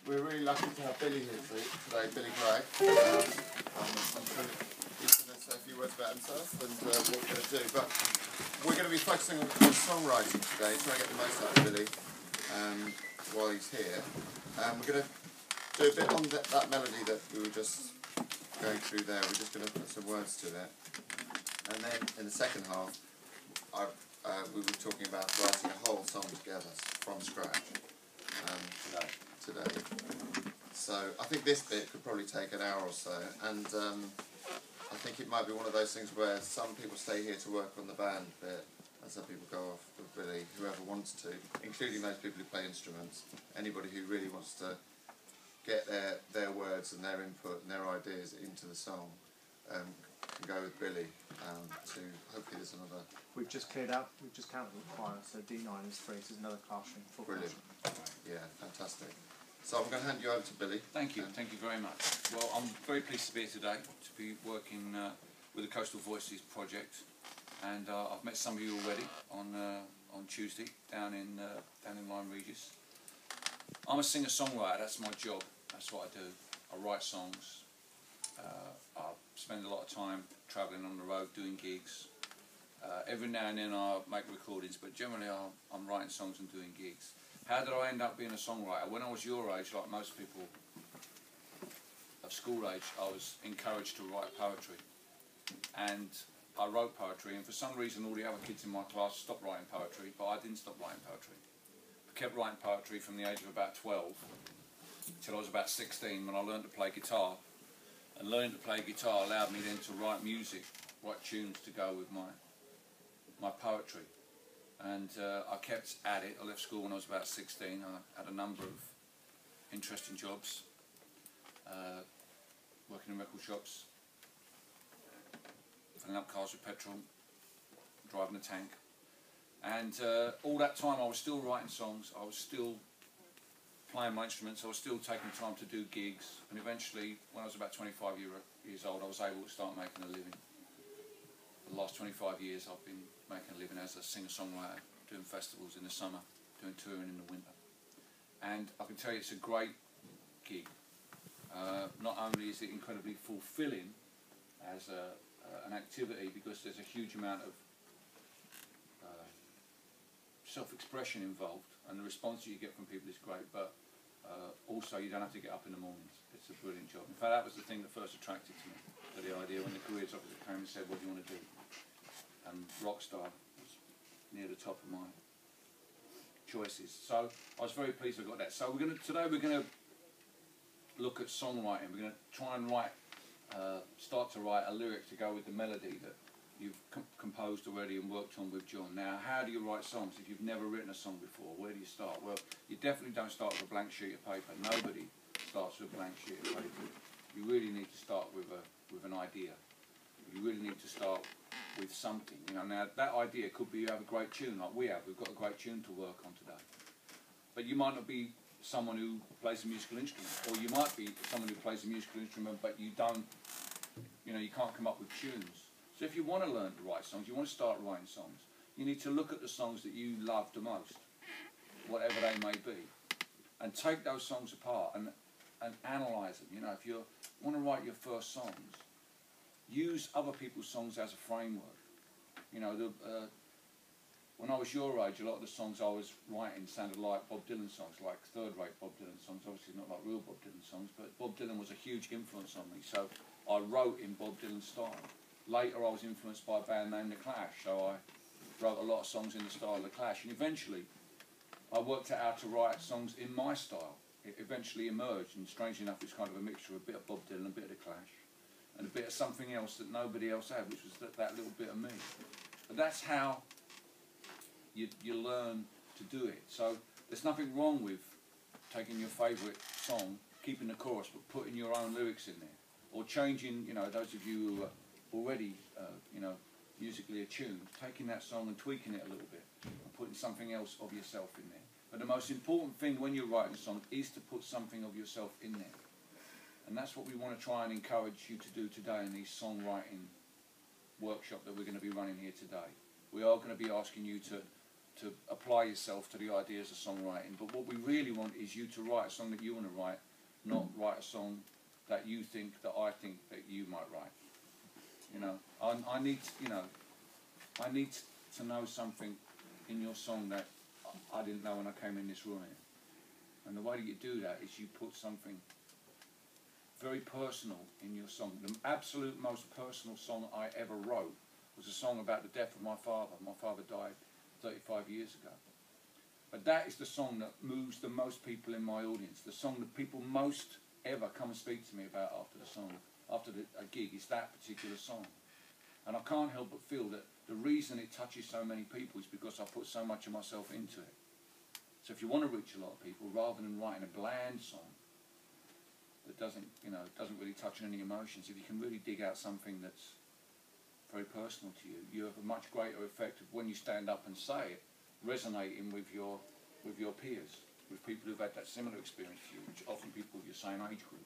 we're really lucky to have Billy here today, Billy Bragg. I'm sure he's going to say a few words about himself and what we're going to do. But we're going to be focusing on songwriting today, trying to get the most out of Billy while he's here. We're going to do a bit on that melody that we were just going through there. We're just going to put some words to it. And then in the second half, we were talking about writing a whole song together from scratch today. So I think this bit could probably take an hour or so, and I think it might be one of those things where some people stay here to work on the band bit, and some people go off with Billy, whoever wants to, including those people who play instruments. Anybody who really wants to get their words and their input and their ideas into the song can go with Billy to hopefully there's another. We've just counted the choir, so D9 is free, so there's another classroom. Brilliant. Yeah, fantastic. So I'm going to hand you over to Billy. Thank you very much. Well, I'm very pleased to be here today, to be working with the Coastal Voices project, and I've met some of you already on Tuesday down in Lyme Regis. I'm a singer-songwriter, that's my job, that's what I do. I write songs, I spend a lot of time travelling on the road, doing gigs. Every now and then I make recordings, but generally I'm writing songs and doing gigs. How did I end up being a songwriter? When I was your age, like most people of school age, I was encouraged to write poetry. And I wrote poetry, and for some reason all the other kids in my class stopped writing poetry, but I didn't stop writing poetry. I kept writing poetry from the age of about 12 till I was about 16 when I learned to play guitar. And learning to play guitar allowed me then to write music, write tunes to go with my poetry. And I kept at it. I left school when I was about 16. I had a number of interesting jobs, working in record shops, filling up cars with petrol, driving a tank. And all that time I was still writing songs, I was still playing my instruments, I was still taking time to do gigs, and eventually when I was about 25 years old I was able to start making a living. For the last 25 years I've been making a living as a singer-songwriter, doing festivals in the summer, doing touring in the winter. And I can tell you it's a great gig. Not only is it incredibly fulfilling as an activity, because there's a huge amount of self-expression involved, and the response you get from people is great, but also you don't have to get up in the mornings. It's a brilliant job. In fact, that was the thing that first attracted to me, to the idea when the careers officer came and said, what do you want to do? And Rockstar was near the top of my choices. So I was very pleased I got that. So today we're going to look at songwriting. We're going to try and start to write a lyric to go with the melody that you've composed already and worked on with John. Now, how do you write songs if you've never written a song before? Where do you start? Well, you definitely don't start with a blank sheet of paper. Nobody starts with a blank sheet of paper. You really need to start with an idea. You really need to start with something. You know, now that idea could be you have a great tune like we have. We've got a great tune to work on today. But you might not be someone who plays a musical instrument, or you might be someone who plays a musical instrument but you don't, you know, you can't come up with tunes. So if you want to learn to write songs, you want to start writing songs, you need to look at the songs that you love the most, whatever they may be, and take those songs apart and analyse them. You know, if you want to write your first songs, use other people's songs as a framework. You know, when I was your age, a lot of the songs I was writing sounded like Bob Dylan songs, like third-rate Bob Dylan songs, obviously not like real Bob Dylan songs, but Bob Dylan was a huge influence on me, so I wrote in Bob Dylan style. Later I was influenced by a band named The Clash, so I wrote a lot of songs in the style of The Clash, and eventually I worked out how to write songs in my style. It eventually emerged, and strangely enough it's kind of a mixture of a bit of Bob Dylan, a bit of The Clash, and a bit of something else that nobody else had, which was that little bit of me. But that's how you learn to do it. So there's nothing wrong with taking your favourite song, keeping the chorus, but putting your own lyrics in there, or changing, you know, those of you who are already, you know, musically attuned, taking that song and tweaking it a little bit and putting something else of yourself in there. But the most important thing when you're writing a song is to put something of yourself in there. And that's what we want to try and encourage you to do today in these songwriting workshop that we're going to be running here today. We are going to be asking you to to apply yourself to the ideas of songwriting. But what we really want is you to write a song that you want to write, not write a song that you think, that I think that you might write. You know, I need, you know, I need to know something in your song that I didn't know when I came in this room here. And the way that you do that is you put something very personal in your song. The absolute most personal song I ever wrote was a song about the death of my father. My father died 35 years ago. But that is the song that moves the most people in my audience. The song that people most ever come and speak to me about after the song, after a gig, is that particular song. And I can't help but feel that the reason it touches so many people is because I put so much of myself into it. So if you want to reach a lot of people, rather than writing a bland song that doesn't, you know, doesn't really touch on any emotions, if you can really dig out something that's very personal to you, you have a much greater effect of when you stand up and say it, resonating with your peers, with people who've had that similar experience to you, which are often people of your same age group.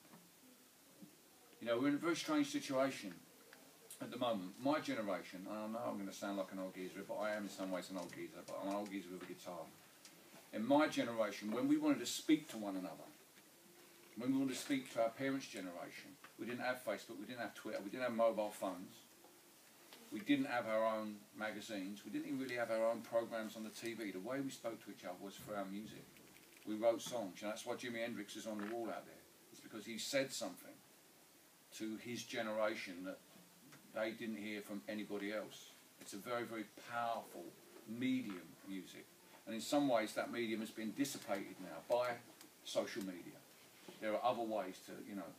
You know, we're in a very strange situation at the moment. My generation, and I know I'm going to sound like an old geezer, but I am in some ways an old geezer, but I'm an old geezer with a guitar. In my generation, when we wanted to speak to one another, when we wanted to speak to our parents' generation, we didn't have Facebook, we didn't have Twitter, we didn't have mobile phones, we didn't have our own magazines, we didn't even really have our own programs on the TV. The way we spoke to each other was through our music. We wrote songs, and that's why Jimi Hendrix is on the wall out there. It's because he said something to his generation that they didn't hear from anybody else. It's a very, very powerful medium, music. And in some ways that medium has been dissipated now by social media. There are other ways to, you know,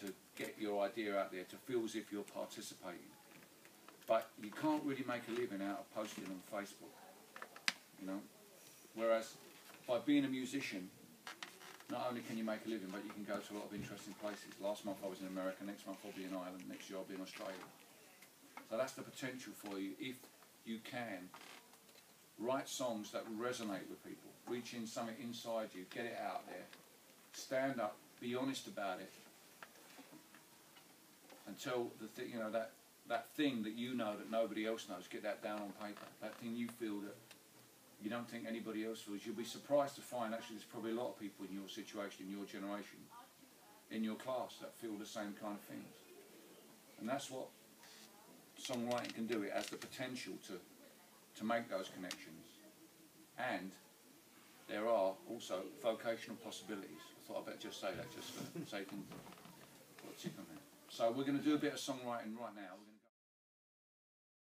to get your idea out there, to feel as if you're participating. But you can't really make a living out of posting on Facebook, you know. Whereas by being a musician, not only can you make a living, but you can go to a lot of interesting places. Last month I was in America, next month I'll be in Ireland, next year I'll be in Australia. So that's the potential for you, if you can write songs that resonate with people, reach in something inside you, get it out there, stand up, be honest about it, and tell you know, that thing that you know that nobody else knows, get that down on paper. That thing you feel that you don't think anybody else feels. You'll be surprised to find actually there's probably a lot of people in your situation, in your generation, in your class that feel the same kind of things. And that's what songwriting can do. It has the potential to make those connections. And there are also vocational possibilities. I thought I'd better just say that just so you can put a tick on that. So we're going to do a bit of songwriting right now.